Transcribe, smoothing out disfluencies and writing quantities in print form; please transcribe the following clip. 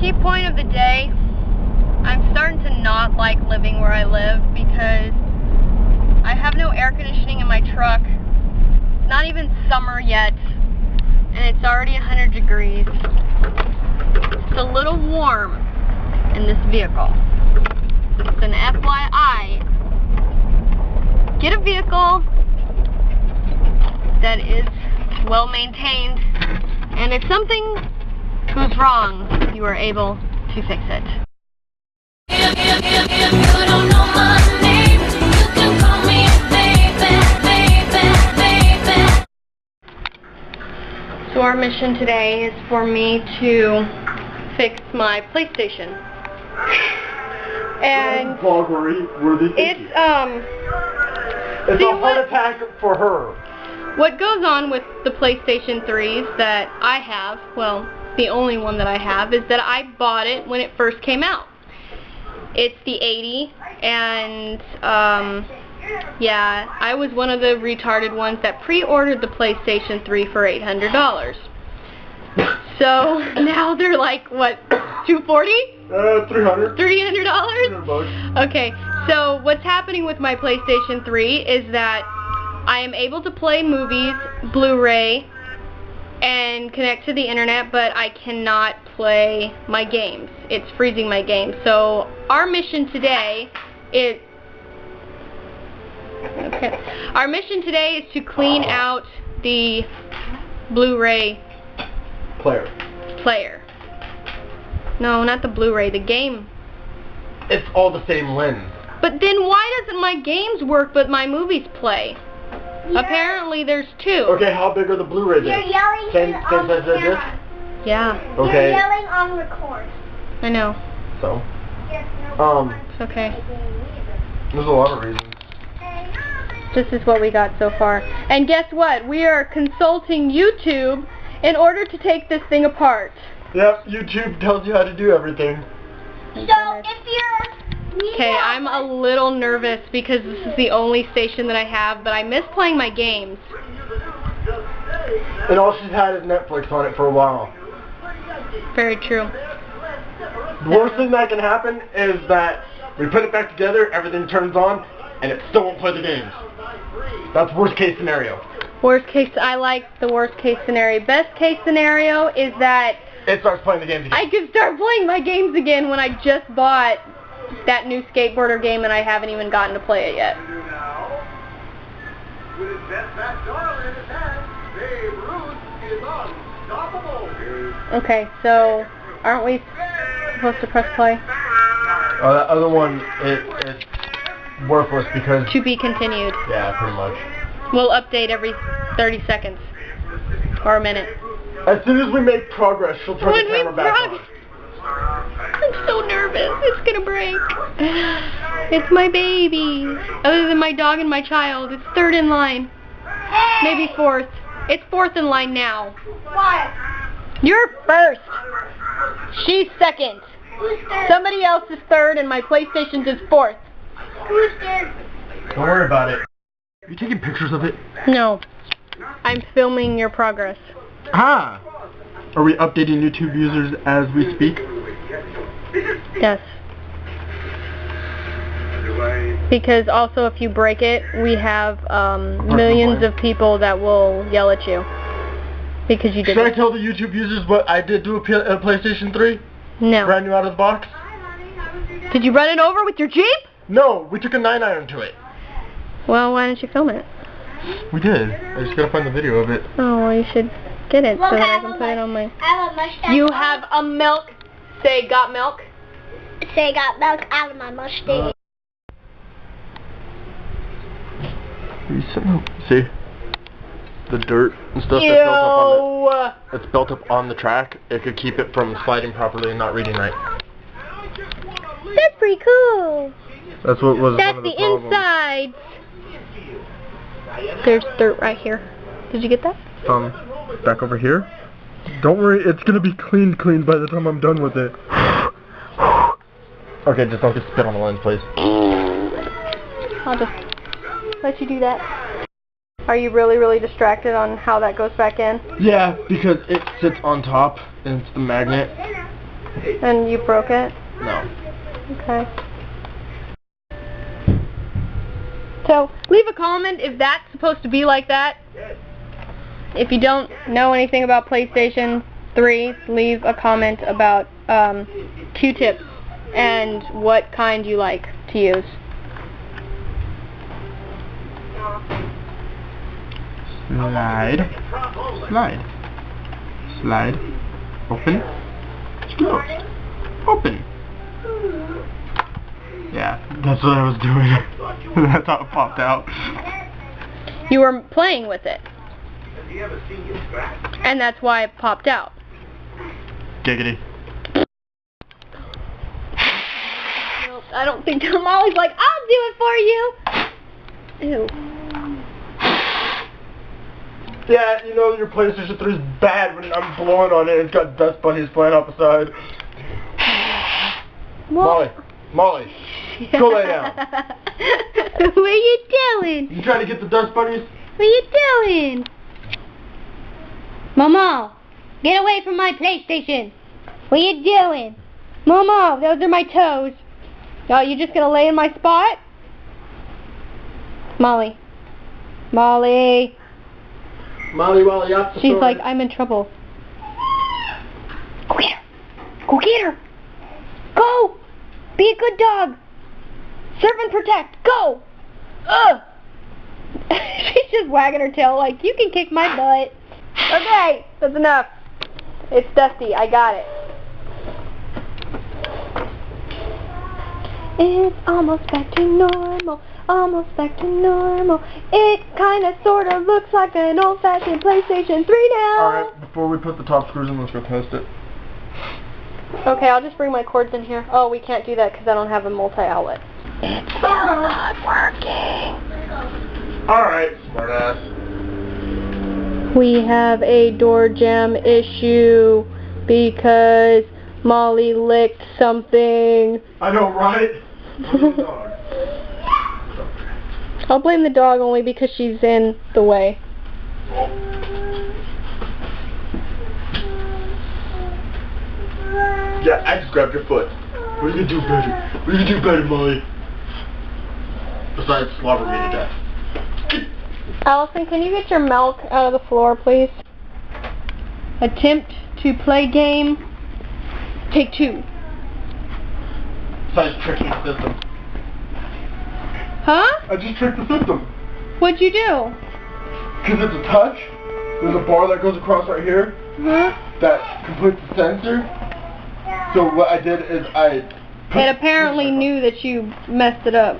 key point of the day, I'm starting to not like living where I live because I have no air conditioning in my truck. It's not even summer yet, and it's already 100 degrees. It's a little warm in this vehicle. It's an FYI. Get a vehicle that is well maintained, and if something goes wrong, you are able to fix it. If you don't know my name, you can call me baby. So our mission today is for me to fix my PlayStation. And it's a heart attack for her. What goes on with the PlayStation 3s that I have, well, the only one that I have, is that I bought it when it first came out. It's the 80, and yeah, I was one of the retarded ones that pre-ordered the PlayStation 3 for $800. So now they're like, what, $240? $300. $300? Okay, so what's happening with my PlayStation 3 is that I am able to play movies, Blu-ray, and connect to the internet, but I cannot play my games. It's freezing my games. So our mission today is to clean out the Blu-ray player. No, not the Blu-ray, the game. It's all the same lens. But then why doesn't my games work but my movies play? Apparently there's two. Okay, how big are the Blu-rays? You're yelling same on size as this? camera. Yeah. Okay. You're yelling on record. I know. So? Yes, no, It's okay. There's a lot of reasons. This is what we got so far. And guess what? We are consulting YouTube in order to take this thing apart. Yep, YouTube tells you how to do everything. So if you're... Okay, I'm a little nervous because this is the only station that I have, but I miss playing my games. And all she's had is Netflix on it for a while. Very true. The worst thing that can happen is that we put it back together, everything turns on, and it still won't play the games. That's worst case scenario. Worst case, I like the worst case scenario. Best case scenario is that it starts playing the games again. I can start playing my games again when I just bought that new skateboarder game and I haven't even gotten to play it yet. Okay, so aren't we supposed to press play? Oh, that other one it's worthless because... To be continued. Yeah, pretty much. We'll update every 30 seconds. Or a minute. As soon as we make progress, she'll turn the camera back on. I'm so nervous. It's gonna break. It's my baby. Other than my dog and my child, it's third in line. Maybe fourth. It's fourth in line now. What? You're first. She's second. Who's third? Somebody else is third and my PlayStation's is fourth. Who's third? Don't worry about it. Are you taking pictures of it? No. I'm filming your progress. Ah! Are we updating YouTube users as we speak? Yes. Because also if you break it, we have millions of people that will yell at you. Because you did Should I tell the YouTube users what I did to a PlayStation 3? No. Brand new out of the box? Did you run it over with your Jeep? No, we took a 9-iron to it. Well, why didn't you film it? We did. I just gotta find the video of it. Oh, well, you should get it Look, so that I can put it on my... I have a mustache. You have a milk. Say, got milk? Say, got milk out of my mustache. See? The dirt and stuff that's built up on the track. It could keep it from sliding properly and not reading right. That's pretty cool. That's what was That's one of the the inside. There's dirt right here. Did you get that? Back over here. Don't worry, it's gonna be clean by the time I'm done with it. Okay, just don't get spit on the lens, please. I'll just let you do that. Are you really distracted on how that goes back in? Yeah, because it sits on top and it's the magnet. And you broke it? No. Okay. So, leave a comment if that's supposed to be like that. If you don't know anything about PlayStation 3, leave a comment about Q-tips and what kind you like to use. Slide. Slide. Slide. Open. Close. Open. Yeah, that's what I was doing. That's how it popped out. You were playing with it. And that's why it popped out. Giggity. Nope, I don't think Molly's like, I'll do it for you. Ew. Yeah, you know your PlayStation 3 is bad when I'm blowing on it and it's got dust bunnies playing out the side. Molly, go lay down. What are you doing? You trying to get the dust bunnies? What are you doing? Momo, get away from my PlayStation. What are you doing? Momo, those are my toes. Oh, you just gonna lay in my spot? Molly. Molly. Molly, up the She's sword. like, I'm in trouble. Go get her. Go get her. Go. Be a good dog. Serve and protect. Go. Ugh. She's just wagging her tail like, you can kick my butt. Okay, that's enough. It's dusty. I got it. It's almost back to normal. Almost back to normal. It kind of sort of looks like an old-fashioned PlayStation 3 now. Alright, before we put the top screws in, let's go test it. Okay, I'll just bring my cords in here. Oh, we can't do that because I don't have a multi-outlet. It's still not working. Alright, smartass. We have a door jam issue because Molly licked something. I know, right? I'll blame the dog only because she's in the way. Yeah, I just grabbed your foot. What are you gonna do better? What are you gonna do better, Molly? Besides slobber me to death. Allison, can you get your milk out of the floor, please? Attempt to play game. Take 2. Besides tricking the system. Huh? I just tricked the system. What'd you do? Because it's a touch. There's a bar that goes across right here Huh? that completes the sensor. So what I did is I... It apparently knew that you messed it up.